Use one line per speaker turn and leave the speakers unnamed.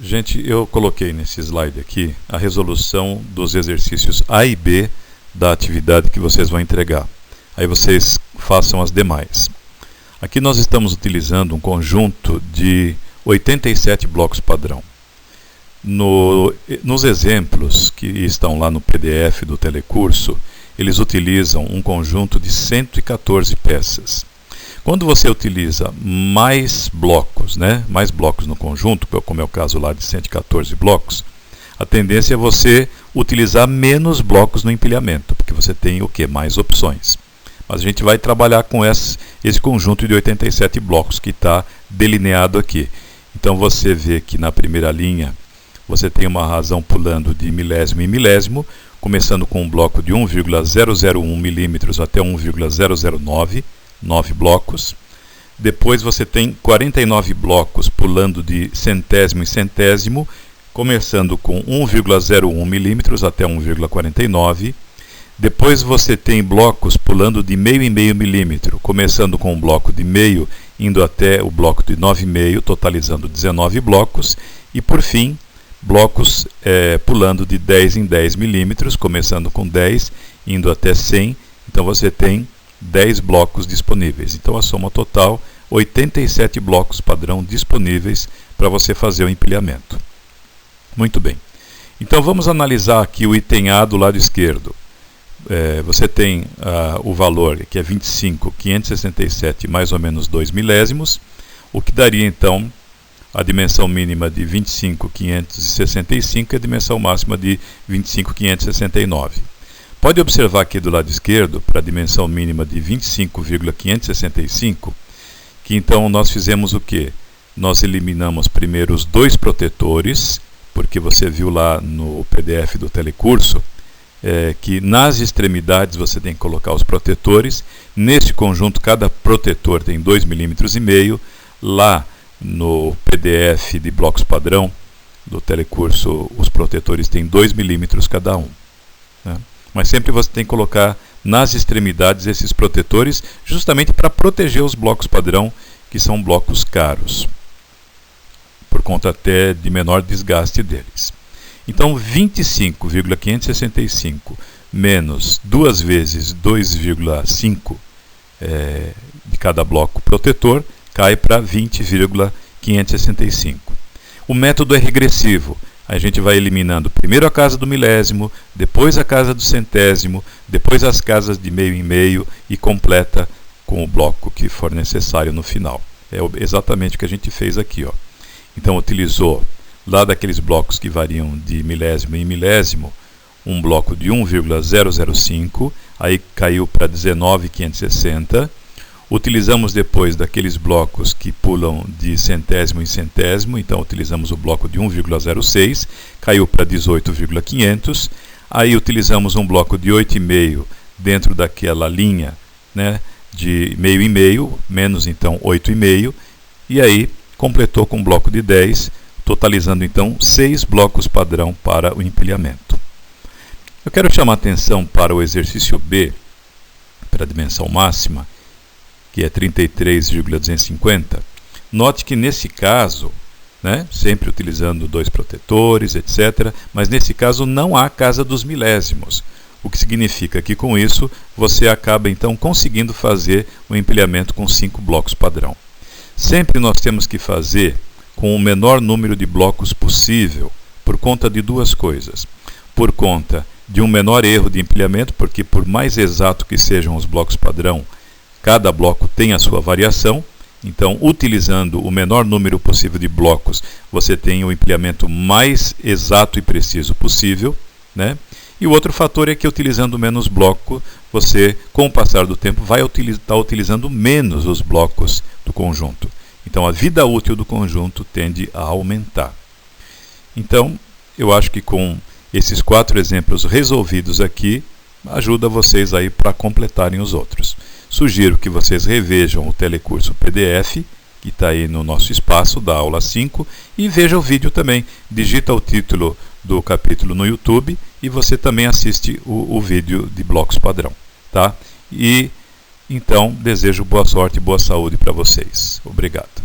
Gente, eu coloquei nesse slide aqui a resolução dos exercícios A e B da atividade que vocês vão entregar. Aí vocês façam as demais. Aqui nós estamos utilizando um conjunto de 87 blocos padrão. Nos exemplos que estão lá no PDF do telecurso, eles utilizam um conjunto de 114 peças. Quando você utiliza mais blocos no conjunto, como é o caso lá de 114 blocos, a tendência é você utilizar menos blocos no empilhamento, porque você tem o quê? Mais opções. Mas a gente vai trabalhar com esse conjunto de 87 blocos que está delineado aqui. Então você vê que na primeira linha você tem uma razão pulando de milésimo em milésimo, começando com um bloco de 1,001 milímetros até 1,009, 9 blocos. Depois você tem 49 blocos pulando de centésimo em centésimo, começando com 1,01 milímetros até 1,49. Depois você tem blocos pulando de meio em meio milímetro, começando com um bloco de meio, indo até o bloco de 9,5, totalizando 19 blocos. E por fim, blocos pulando de 10 em 10 milímetros, começando com 10, indo até 100. Então você tem 10 blocos disponíveis. Então a soma total, 87 blocos padrão disponíveis para você fazer o empilhamento. Muito bem. Então vamos analisar aqui o item A do lado esquerdo. Você tem o valor que é 25.567 mais ou menos 2 milésimos, o que daria então a dimensão mínima de 25.565 e a dimensão máxima de 25.569. Pode observar aqui do lado esquerdo, para a dimensão mínima de 25.565, que então nós fizemos o quê? Nós eliminamos primeiro os dois protetores, porque você viu lá no PDF do telecurso, que nas extremidades você tem que colocar os protetores. Neste conjunto, cada protetor tem 2,5 milímetros. Lá no PDF de blocos padrão do telecurso, os protetores têm 2 milímetros cada um, né? Mas sempre você tem que colocar nas extremidades esses protetores, justamente para proteger os blocos padrão, que são blocos caros, por conta até de menor desgaste deles. Então 25.565 menos 2 vezes 2,5 de cada bloco protetor cai para 20.565. O método é regressivo. A gente vai eliminando primeiro a casa do milésimo, depois a casa do centésimo, depois as casas de meio em meio e completa com o bloco que for necessário no final. É exatamente o que a gente fez aqui, ó. Então utilizou lá daqueles blocos que variam de milésimo em milésimo, um bloco de 1,005, aí caiu para 19.560. Utilizamos depois daqueles blocos que pulam de centésimo em centésimo, então utilizamos o bloco de 1,06, caiu para 18.500. Aí utilizamos um bloco de 8,5 dentro daquela linha, né, de meio em meio, menos então 8,5, e aí completou com um bloco de 10, totalizando então 6 blocos padrão para o empilhamento. Eu quero chamar a atenção para o exercício B, para a dimensão máxima, que é 33,250. Note que nesse caso, né, sempre utilizando 2 protetores, etc., mas nesse caso não há casa dos milésimos, o que significa que com isso você acaba então conseguindo fazer o empilhamento com 5 blocos padrão. Sempre nós temos que fazer com o menor número de blocos possível, por conta de duas coisas. Por conta de um menor erro de empilhamento, porque por mais exato que sejam os blocos padrão, cada bloco tem a sua variação. Então, utilizando o menor número possível de blocos, você tem o empilhamento mais exato e preciso possível, né? E o outro fator é que, utilizando menos bloco, você, com o passar do tempo, vai estar utilizando menos os blocos do conjunto. Então, a vida útil do conjunto tende a aumentar. Então, eu acho que com esses 4 exemplos resolvidos aqui, ajuda vocês aí para completarem os outros. Sugiro que vocês revejam o telecurso PDF, que está aí no nosso espaço da aula 5, e veja o vídeo também. Digita o título do capítulo no YouTube e você também assiste o vídeo de blocos padrão, tá? E então desejo boa sorte e boa saúde para vocês. Obrigado.